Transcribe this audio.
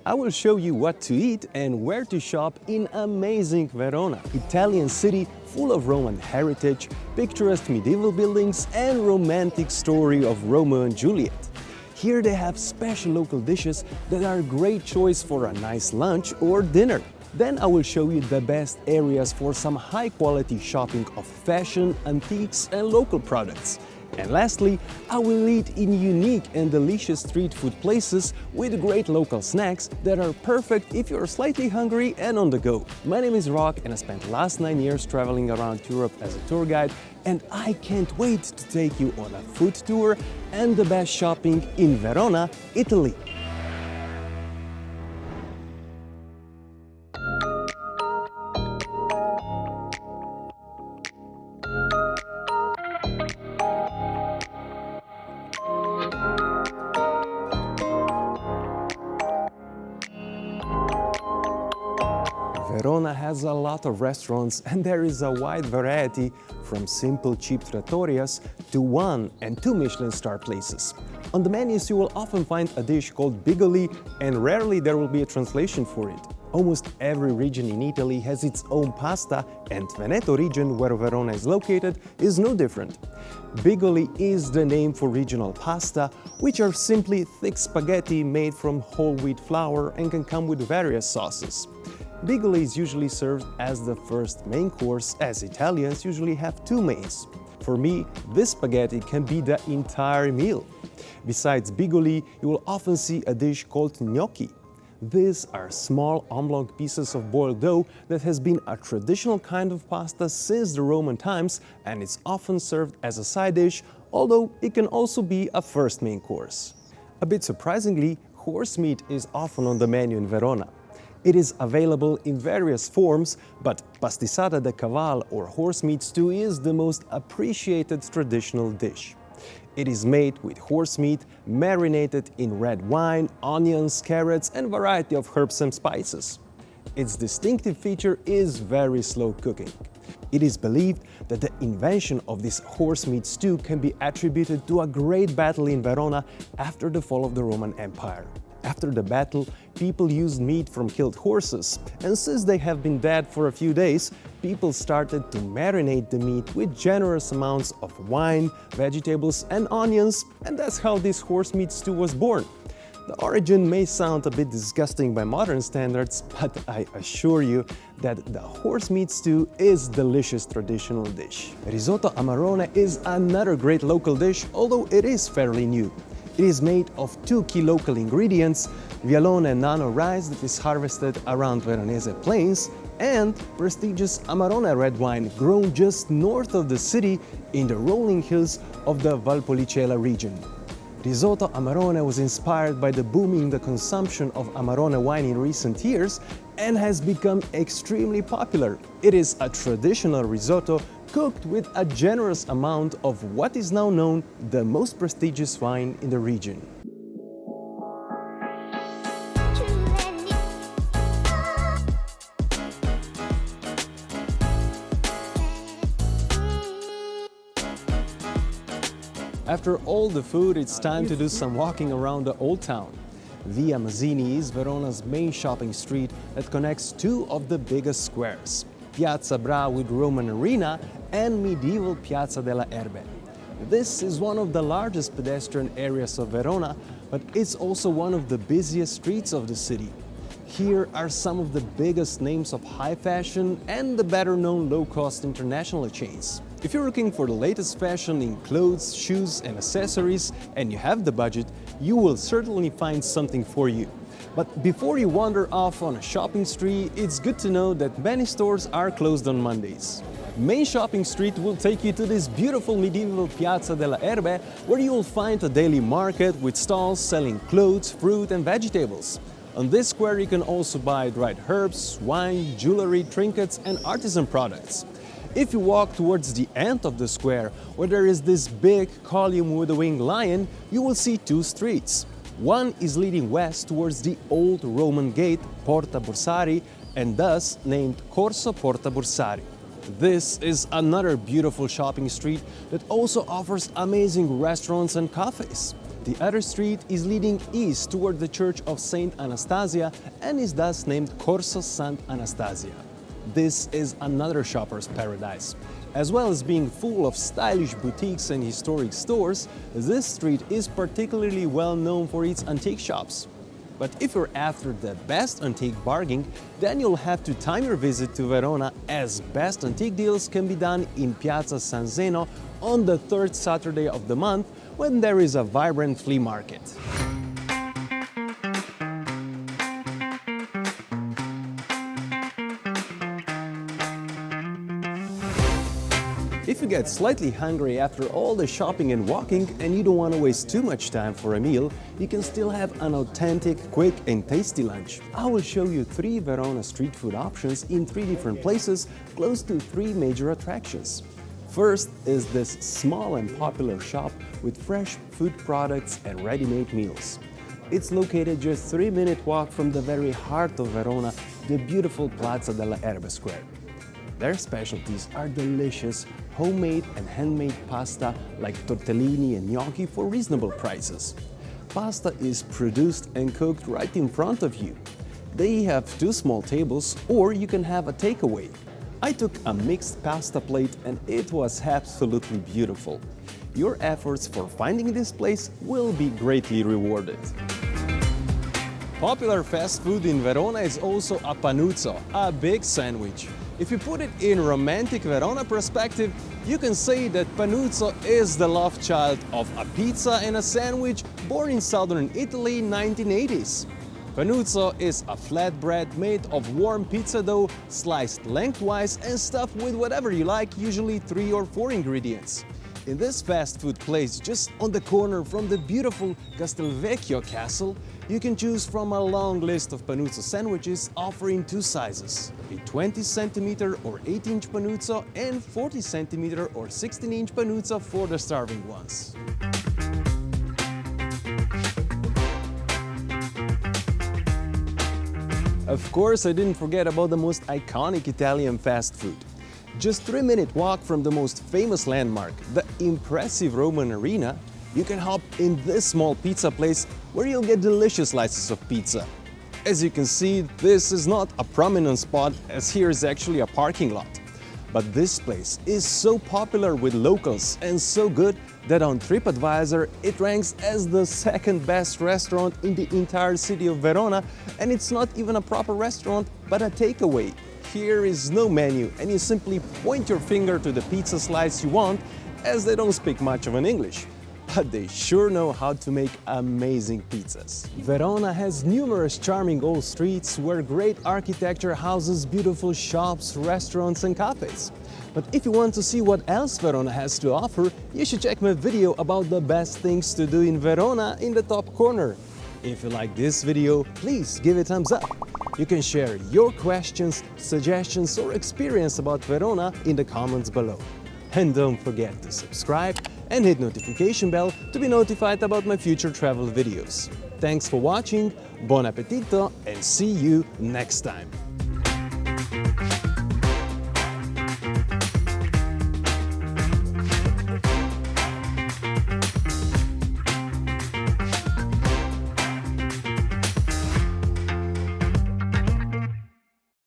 I will show you what to eat and where to shop in amazing Verona, Italian city full of Roman heritage, picturesque medieval buildings and romantic story of Romeo and Juliet. Here they have special local dishes that are a great choice for a nice lunch or dinner. Then I will show you the best areas for some high-quality shopping of fashion, antiques and local products. And lastly, I will eat in unique and delicious street food places with great local snacks that are perfect if you're slightly hungry and on the go. My name is Rock and I spent the last 9 years traveling around Europe as a tour guide, and I can't wait to take you on a food tour and the best shopping in Verona, Italy. Verona has a lot of restaurants and there is a wide variety from simple cheap trattorias to 1 and 2 Michelin star places. On the menus you will often find a dish called Bigoli and rarely there will be a translation for it. Almost every region in Italy has its own pasta, and Veneto region, where Verona is located, is no different. Bigoli is the name for regional pasta, which are simply thick spaghetti made from whole wheat flour and can come with various sauces. Bigoli is usually served as the first main course, as Italians usually have 2 mains. For me, this spaghetti can be the entire meal. Besides Bigoli, you will often see a dish called Gnocchi. These are small oblong pieces of boiled dough that has been a traditional kind of pasta since the Roman times, and it's often served as a side dish, although it can also be a first main course. A bit surprisingly, horse meat is often on the menu in Verona. It is available in various forms, but Pastissada de caval or horse meat stew is the most appreciated traditional dish. It is made with horse meat, marinated in red wine, onions, carrots and variety of herbs and spices. Its distinctive feature is very slow cooking. It is believed that the invention of this horse meat stew can be attributed to a great battle in Verona after the fall of the Roman Empire. After the battle, people used meat from killed horses, and since they have been dead for a few days, people started to marinate the meat with generous amounts of wine, vegetables and onions, and that's how this horse meat stew was born. The origin may sound a bit disgusting by modern standards, but I assure you that the horse meat stew is a delicious traditional dish. Risotto Amarone is another great local dish, although it is fairly new. It is made of 2 key local ingredients, Vialone and Nano rice that is harvested around Veronese plains, and prestigious Amarone red wine grown just north of the city in the rolling hills of the Valpolicella region. Risotto Amarone was inspired by the booming the consumption of Amarone wine in recent years and has become extremely popular. It is a traditional risotto cooked with a generous amount of what is now known the most prestigious wine in the region. After all the food, it's time to do some walking around the Old Town. Via Mazzini is Verona's main shopping street that connects 2 of the biggest squares, Piazza Bra with Roman arena and medieval Piazza della Erbe. This is one of the largest pedestrian areas of Verona, but it's also one of the busiest streets of the city. Here are some of the biggest names of high fashion and the better-known low-cost international chains. If you're looking for the latest fashion in clothes, shoes and accessories, and you have the budget, you will certainly find something for you. But before you wander off on a shopping spree, it's good to know that many stores are closed on Mondays. Main Shopping Street will take you to this beautiful medieval Piazza della Erbe, where you will find a daily market with stalls selling clothes, fruit and vegetables. On this square you can also buy dried herbs, wine, jewelry, trinkets and artisan products. If you walk towards the end of the square, where there is this big column with a winged lion, you will see 2 streets. One is leading west towards the old Roman gate, Porta Borsari, and thus named Corso Borsari. This is another beautiful shopping street that also offers amazing restaurants and cafes. The other street is leading east toward the Church of Saint Anastasia and is thus named Corso Sant'Anastasia. This is another shopper's paradise. As well as being full of stylish boutiques and historic stores, this street is particularly well known for its antique shops. But if you're after the best antique bargain, then you'll have to time your visit to Verona, as best antique deals can be done in Piazza San Zeno on the third Saturday of the month, when there is a vibrant flea market. If you get slightly hungry after all the shopping and walking and you don't want to waste too much time for a meal, you can still have an authentic, quick and tasty lunch. I will show you 3 Verona street food options in 3 different places close to 3 major attractions. First is this small and popular shop with fresh food products and ready-made meals. It's located just 3-minute walk from the very heart of Verona, the beautiful Piazza della Erbe square. Their specialties are delicious, homemade and handmade pasta like tortellini and gnocchi for reasonable prices. Pasta is produced and cooked right in front of you. They have 2 small tables, or you can have a takeaway. I took a mixed pasta plate and it was absolutely beautiful. Your efforts for finding this place will be greatly rewarded. Popular fast food in Verona is also a panuzzo, a big sandwich. If you put it in romantic Verona perspective, you can say that panuzzo is the love child of a pizza and a sandwich born in southern Italy in 1980s. Panuzzo is a flatbread made of warm pizza dough, sliced lengthwise and stuffed with whatever you like, usually 3 or 4 ingredients. In this fast food place, just on the corner from the beautiful Castelvecchio castle, you can choose from a long list of panuzzo sandwiches offering 2 sizes, a 20 cm or 8-inch panuzzo and 40 cm or 16-inch panuzzo for the starving ones. Of course, I didn't forget about the most iconic Italian fast food. Just 3-minute walk from the most famous landmark, the impressive Roman Arena, you can hop in this small pizza place where you'll get delicious slices of pizza. As you can see, this is not a prominent spot, as here is actually a parking lot. But this place is so popular with locals and so good that on TripAdvisor it ranks as the 2nd best restaurant in the entire city of Verona, and it's not even a proper restaurant but a takeaway. Here is no menu and you simply point your finger to the pizza slice you want, as they don't speak much of an English. But they sure know how to make amazing pizzas. Verona has numerous charming old streets where great architecture houses beautiful shops, restaurants and cafes. But if you want to see what else Verona has to offer, you should check my video about the best things to do in Verona in the top corner. If you like this video, please give it a thumbs up. You can share your questions, suggestions or experience about Verona in the comments below. And don't forget to subscribe and hit notification bell to be notified about my future travel videos. Thanks for watching, buon appetito and see you next time!